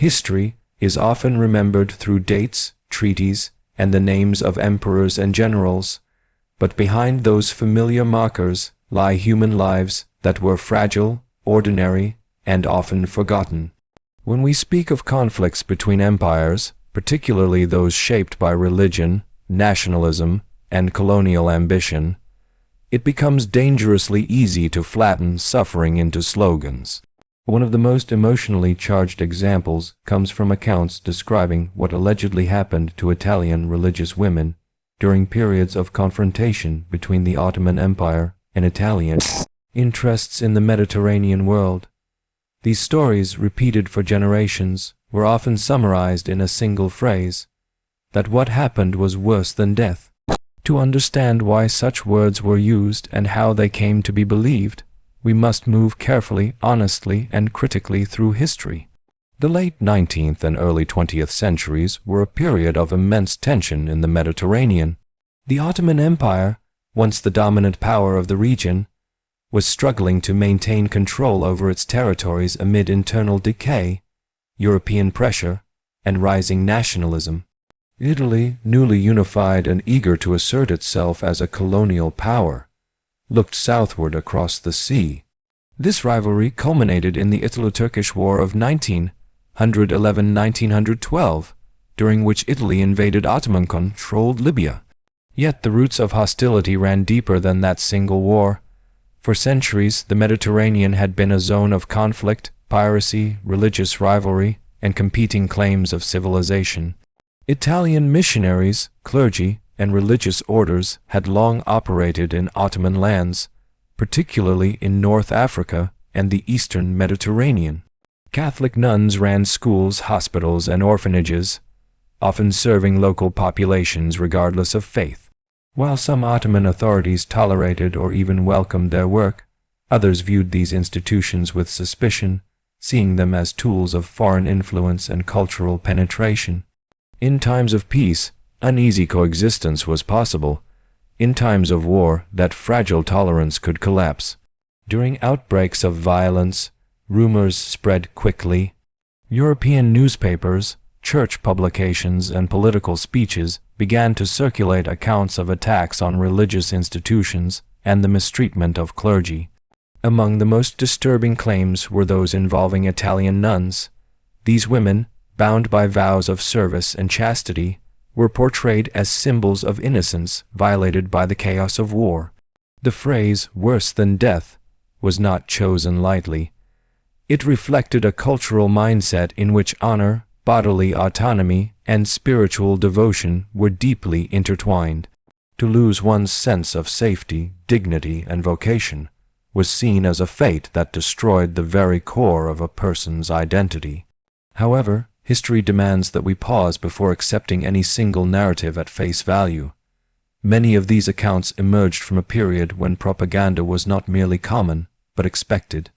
History is often remembered through dates, treaties, and the names of emperors and generals, but behind those familiar markers lie human lives that were fragile, ordinary, and often forgotten. When we speak of conflicts between empires, particularly those shaped by religion, nationalism, and colonial ambition, it becomes dangerously easy to flatten suffering into slogans. One of the most emotionally charged examples comes from accounts describing what allegedly happened to Italian religious women during periods of confrontation between the Ottoman Empire and Italian interests in the Mediterranean world. These stories, repeated for generations, were often summarized in a single phrase, that what happened was worse than death. To understand why such words were used and how they came to be believed, we must move carefully, honestly, and critically through history. The late 19th and early 20th centuries were a period of immense tension in the Mediterranean. The Ottoman Empire, once the dominant power of the region, was struggling to maintain control over its territories amid internal decay, European pressure, and rising nationalism. Italy, newly unified and eager to assert itself as a colonial power, looked southward across the sea. This rivalry culminated in the Italo-Turkish War of 1911–1912, during which Italy invaded Ottoman-controlled Libya. Yet the roots of hostility ran deeper than that single war. For centuries, the Mediterranean had been a zone of conflict, piracy, religious rivalry, and competing claims of civilization. Italian missionaries, clergy, and religious orders had long operated in Ottoman lands, particularly in North Africa and the Eastern Mediterranean. Catholic nuns ran schools, hospitals, and orphanages, often serving local populations regardless of faith. While some Ottoman authorities tolerated or even welcomed their work, others viewed these institutions with suspicion, seeing them as tools of foreign influence and cultural penetration. In times of peace, uneasy coexistence was possible. In times of war, that fragile tolerance could collapse. During outbreaks of violence, rumors spread quickly. European newspapers, church publications, and political speeches began to circulate accounts of attacks on religious institutions and the mistreatment of clergy. Among the most disturbing claims were those involving Italian nuns. These women, bound by vows of service and chastity, were portrayed as symbols of innocence violated by the chaos of war. The phrase "worse than death" was not chosen lightly. It reflected a cultural mindset in which honor, bodily autonomy, and spiritual devotion were deeply intertwined. To lose one's sense of safety, dignity, and vocation was seen as a fate that destroyed the very core of a person's identity. However, history demands that we pause before accepting any single narrative at face value. Many of these accounts emerged from a period when propaganda was not merely common, but expected.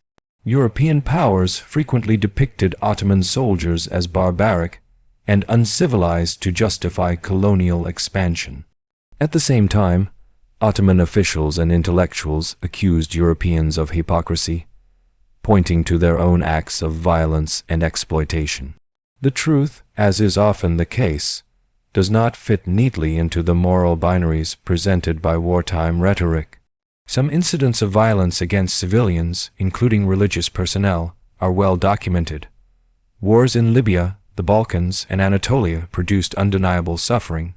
European powers frequently depicted Ottoman soldiers as barbaric and uncivilized to justify colonial expansion. At the same time, Ottoman officials and intellectuals accused Europeans of hypocrisy, pointing to their own acts of violence and exploitation. The truth, as is often the case, does not fit neatly into the moral binaries presented by wartime rhetoric. Some incidents of violence against civilians, including religious personnel, are well documented. Wars in Libya, the Balkans, and Anatolia produced undeniable suffering.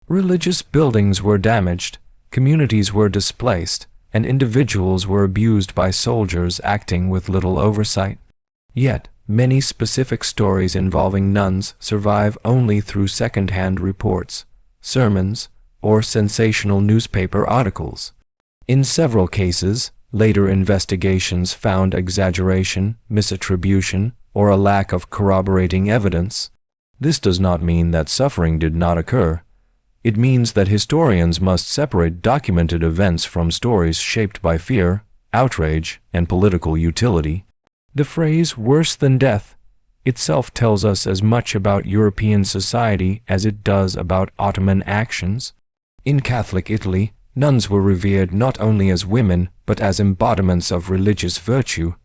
Religious buildings were damaged, communities were displaced, and individuals were abused by soldiers acting with little oversight. Yet, many specific stories involving nuns survive only through second-hand reports, sermons, or sensational newspaper articles. In several cases, later investigations found exaggeration, misattribution, or a lack of corroborating evidence. This does not mean that suffering did not occur. It means that historians must separate documented events from stories shaped by fear, outrage, and political utility. The phrase "worse than death" itself tells us as much about European society as it does about Ottoman actions. In Catholic Italy, nuns were revered not only as women but as embodiments of religious virtue.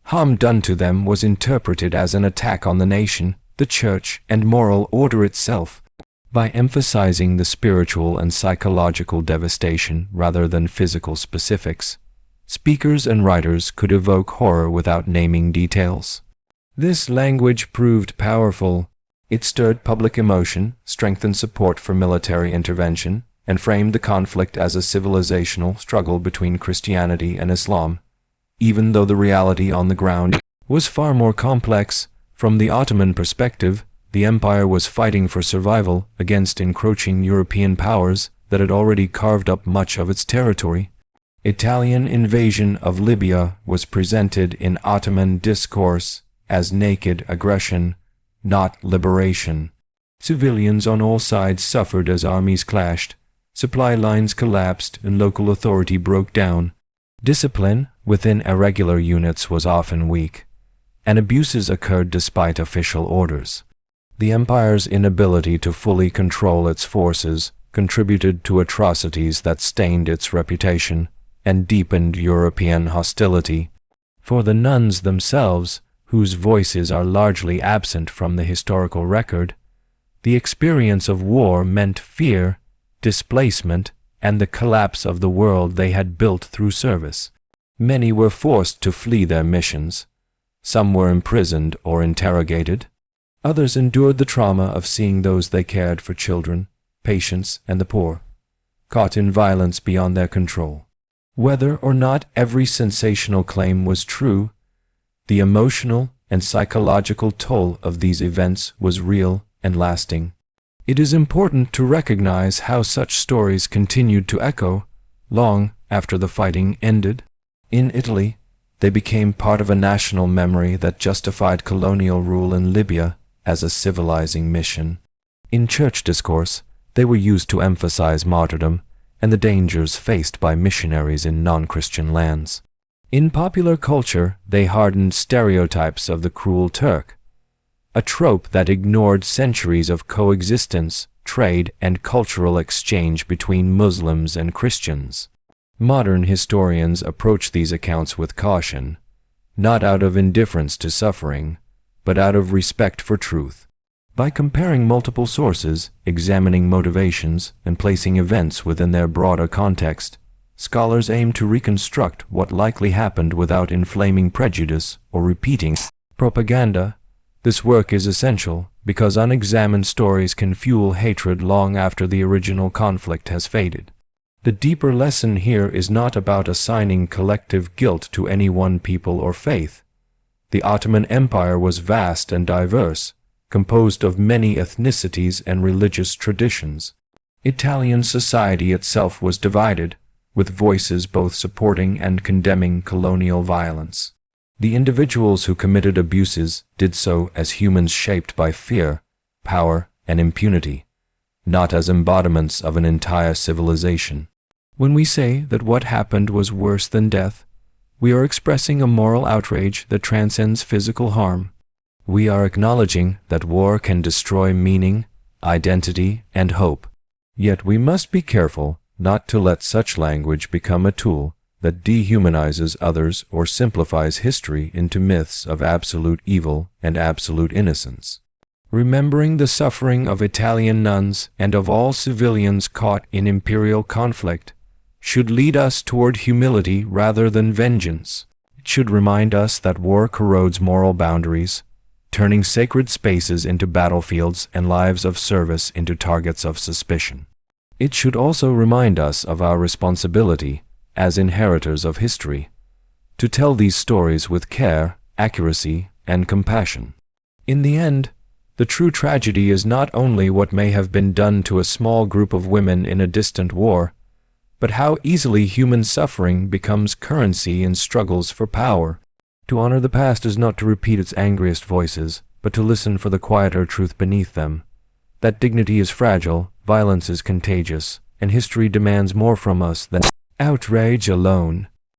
Harm done to them was interpreted as an attack on the nation, the church, and moral order itself. By emphasizing the spiritual and psychological devastation rather than physical specifics, speakers and writers could evoke horror without naming details. This language proved powerful. It stirred public emotion, strengthened support for military intervention, and framed the conflict as a civilizational struggle between Christianity and Islam. Even though the reality on the ground was far more complex, from the Ottoman perspective, the empire was fighting for survival against encroaching European powers that had already carved up much of its territory. Italian invasion of Libya was presented in Ottoman discourse as naked aggression, not liberation. Civilians on all sides suffered as armies clashed, supply lines collapsed, and local authority broke down. Discipline within irregular units was often weak, and abuses occurred despite official orders. The empire's inability to fully control its forces contributed to atrocities that stained its reputation and deepened European hostility. For the nuns themselves, whose voices are largely absent from the historical record, the experience of war meant fear, displacement, and the collapse of the world they had built through service. Many were forced to flee their missions. Some were imprisoned or interrogated. Others endured the trauma of seeing those they cared for, children, patients, and the poor, caught in violence beyond their control. Whether or not every sensational claim was true, the emotional and psychological toll of these events was real and lasting. It is important to recognize how such stories continued to echo long after the fighting ended. In Italy, they became part of a national memory that justified colonial rule in Libya as a civilizing mission. In church discourse, they were used to emphasize martyrdom and the dangers faced by missionaries in non-Christian lands. In popular culture, they hardened stereotypes of the cruel Turk, a trope that ignored centuries of coexistence, trade, and cultural exchange between Muslims and Christians. Modern historians approach these accounts with caution, not out of indifference to suffering, but out of respect for truth. By comparing multiple sources, examining motivations, and placing events within their broader context, scholars aim to reconstruct what likely happened without inflaming prejudice or repeating propaganda. This work is essential because unexamined stories can fuel hatred long after the original conflict has faded. The deeper lesson here is not about assigning collective guilt to any one people or faith. The Ottoman Empire was vast and diverse, composed of many ethnicities and religious traditions. Italian society itself was divided, with voices both supporting and condemning colonial violence. The individuals who committed abuses did so as humans shaped by fear, power, and impunity, not as embodiments of an entire civilization. When we say that what happened was worse than death, we are expressing a moral outrage that transcends physical harm. We are acknowledging that war can destroy meaning, identity, and hope. Yet we must be careful not to let such language become a tool that dehumanizes others or simplifies history into myths of absolute evil and absolute innocence. Remembering the suffering of Italian nuns and of all civilians caught in imperial conflict should lead us toward humility rather than vengeance. It should remind us that war corrodes moral boundaries, turning sacred spaces into battlefields and lives of service into targets of suspicion. It should also remind us of our responsibility as inheritors of history, to tell these stories with care, accuracy, and compassion. In the end, the true tragedy is not only what may have been done to a small group of women in a distant war, but how easily human suffering becomes currency in struggles for power. To honor the past is not to repeat its angriest voices, but to listen for the quieter truth beneath them. That dignity is fragile, violence is contagious, and history demands more from us than outrage alone.